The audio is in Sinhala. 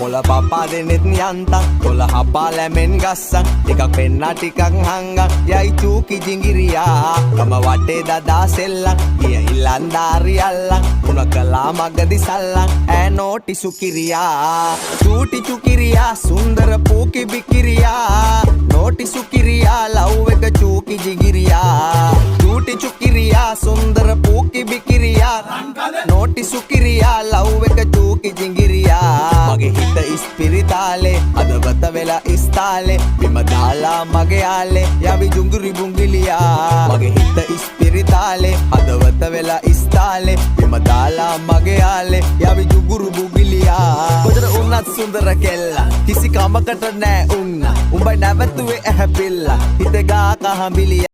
පොළ පපා දෙනෙත් යන්තම් කොළ හපා ලැමෙන් ගස්සන් ටිකක් පෙන්නා ටිකක් හංගන් යයි චූකි ජිංගිරියා කම වටේ දදා සෙල්ලන් ගිය ඉල්ලන්දාරි අල්ලන් උණ කලා මගදි සල්ලන් ඈ නෝටි සුකිරියා චූටි චුකිරියා සුන්දර පූකි බිකිරියා නෝටි සුකිරියා ලව් එක චූකි ජිංගිරියා චූටි චුකිරියා සුන්දර පූකි බිකිරියා නෝටි සුකිරියා ලව් එක චූකි ජිංගිරියා මගේ හිත ඉස්පිරිතාලේ අදවත වෙලා ඉස්තාලේ බිම දාලා මගේ යාලේ යවි ජුංගුරි බුංගිලියා මගේ හිත ඉස්පිරිතාලේ අදවත වෙලා ඉස්තාලේ බිම දාලා මගේ යාලේ යවි ජුංගුරු බුංගිලියා කොතර උන්නත් සුන්දර කෙල්ල කිසි කමකට නෑ උන්න උඹ නැවතුවේ ඇහැපිල්ල හිත ගා කහඹිලියා